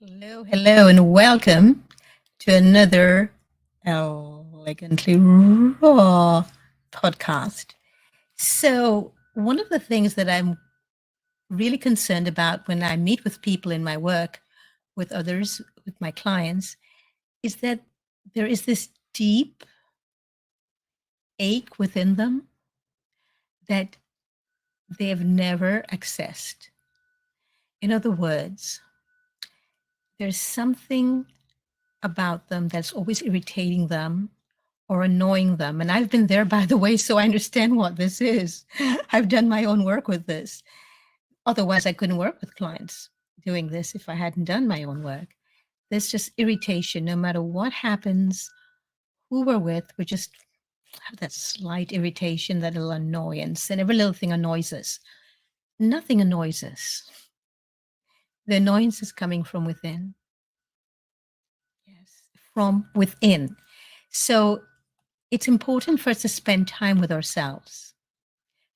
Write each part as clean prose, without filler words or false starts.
Hello, and welcome to another elegantly raw podcast. So, one of the things that I'm really concerned about when I meet with people in my work, with others, with my clients, is that there is this deep ache within them that they have never accessed. In other words, there's something about them that's always irritating them or annoying them. And I've been there, by the way, so I understand what this is. I've done my own work with this. Otherwise, I couldn't work with clients doing this if I hadn't done my own work. There's just irritation. No matter what happens, who we're with, we just have that slight irritation, that little annoyance, and every little thing annoys us. Nothing annoys us. The annoyance is coming from within. Yes, from within. So it's important for us to spend time with ourselves,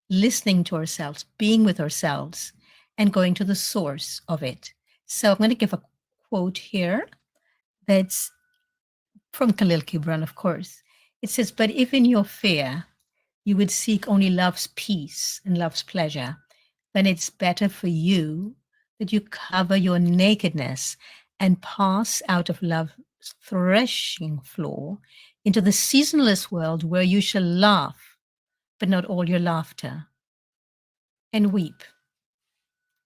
listening to ourselves, being with ourselves, and going to the source of it. So I'm going to give a quote here that's from Khalil Gibran, of course. It says, "But if in your fear you would seek only love's peace and love's pleasure, then it's better for you that you cover your nakedness and pass out of love's threshing floor into the seasonless world where you shall laugh, but not all your laughter, and weep,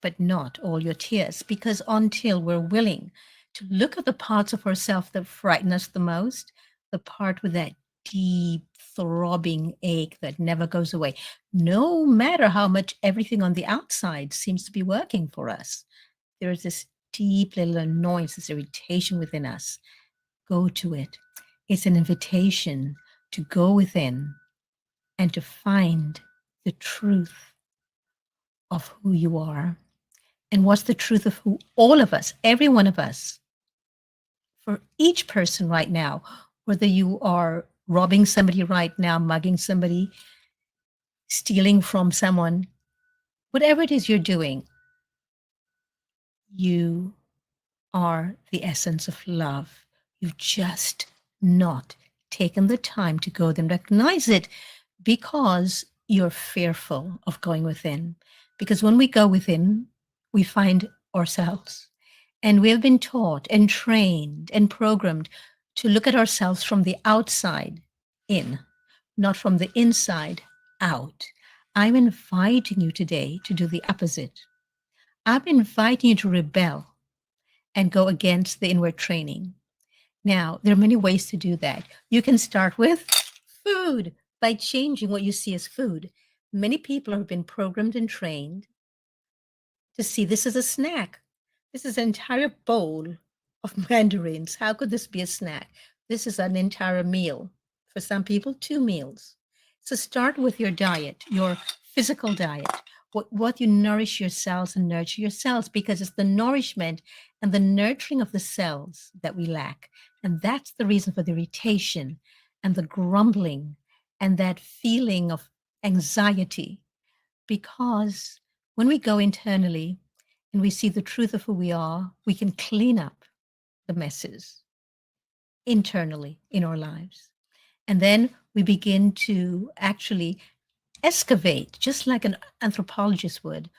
but not all your tears." Because until we're willing to look at the parts of ourselves that frighten us the most, the part with that deep throbbing ache that never goes away, no matter how much everything on the outside seems to be working for us, there is this deep little annoyance, this irritation within us. Go to it. It's an invitation to go within and to find the truth of who you are. And what's the truth of who all of us, every one of us, for each person right now, whether you are robbing somebody right now, mugging somebody, stealing from someone, whatever it is you're doing, you are the essence of love. You've just not taken the time to go there and recognize it because you're fearful of going within. Because when we go within, we find ourselves. And we have been taught and trained and programmed to look at ourselves from the outside in, not from the inside out. I'm inviting you today to do the opposite. I'm inviting you to rebel and go against the inward training. Now, there are many ways to do that. You can start with food by changing what you see as food. Many people have been programmed and trained to see this as a snack. This is an entire bowl of mandarins. How could this be a snack? This is an entire meal. For some people, 2 meals. So start with your diet, your physical diet, what you nourish your cells and nurture your cells, because it's the nourishment and the nurturing of the cells that we lack. And that's the reason for the irritation and the grumbling and that feeling of anxiety. Because when we go internally and we see the truth of who we are, we can clean up the messes internally in our lives. And then we begin to actually excavate, just like an anthropologist would.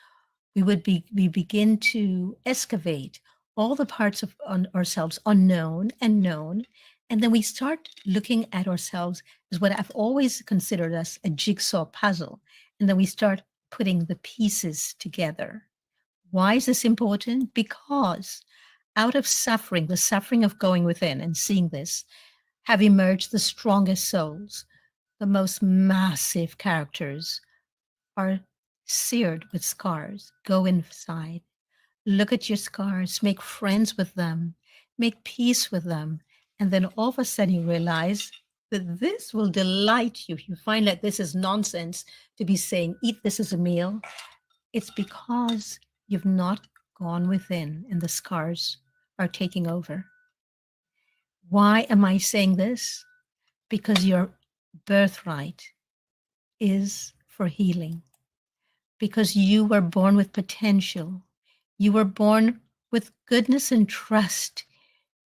We begin to excavate all the parts of ourselves unknown and known. And then we start looking at ourselves as what I've always considered as a jigsaw puzzle. And then we start putting the pieces together. Why is this important? Because out of suffering, the suffering of going within and seeing this, have emerged the strongest souls, the most massive characters are seared with scars. Go inside, look at your scars, make friends with them, make peace with them. And then all of a sudden you realize that this will delight you. You find that this is nonsense to be saying, eat this as a meal. It's because you've not gone within and the scars are taking over. Why am I saying this? Because your birthright is for healing. Because you were born with potential. You were born with goodness and trust.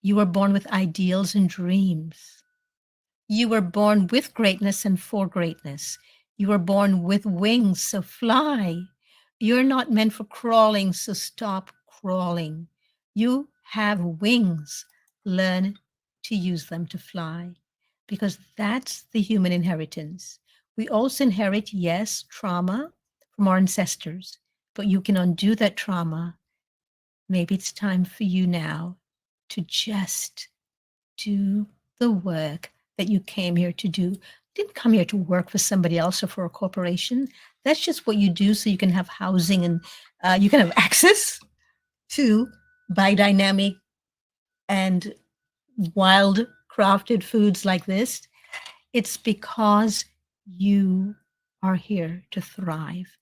You were born with ideals and dreams. You were born with greatness and for greatness. You were born with wings, so fly. You're not meant for crawling, so stop crawling. You have wings. Learn to use them to fly, because that's the human inheritance. We also inherit, yes, trauma from our ancestors, but you can undo that trauma. Maybe it's time for you now to just do the work that you came here to do. You didn't come here to work for somebody else or for a corporation. That's just what you do so you can have housing and you can have access to biodynamic and wild crafted foods like this. It's because you are here to thrive.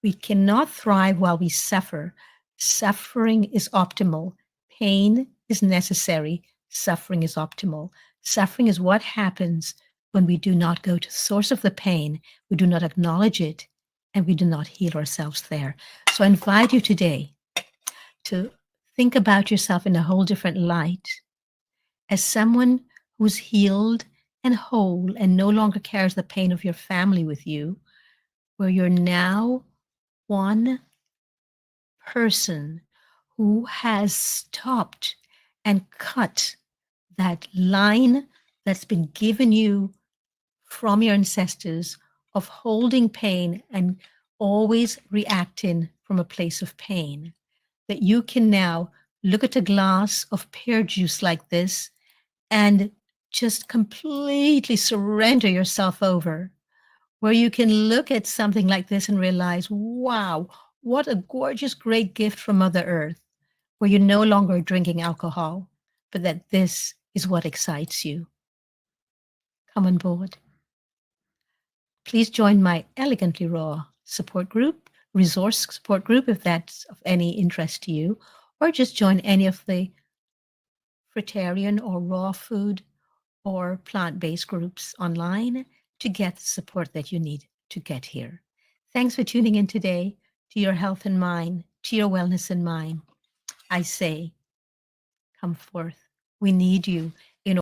We cannot thrive while we suffer. Suffering is optimal. Pain is necessary. Suffering is optimal. Suffering is what happens when we do not go to the source of the pain, we do not acknowledge it, and we do not heal ourselves there. So I invite you today to think about yourself in a whole different light as someone who's healed and whole and no longer carries the pain of your family with you, where you're now one person who has stopped and cut that line that's been given you from your ancestors of holding pain and always reacting from a place of pain. That you can now look at a glass of pear juice like this and just completely surrender yourself over, where you can look at something like this and realize, wow, what a gorgeous, great gift from Mother Earth, where you're no longer drinking alcohol, but that this is what excites you. Come on board. Please join my Elegantly Raw support group, resource support group, if that's of any interest to you, or just join any of the fruitarian or raw food or plant-based groups online to get the support that you need to get here. Thanks for tuning in today to your health and mind, to your wellness and mind. I say, come forth. We need you.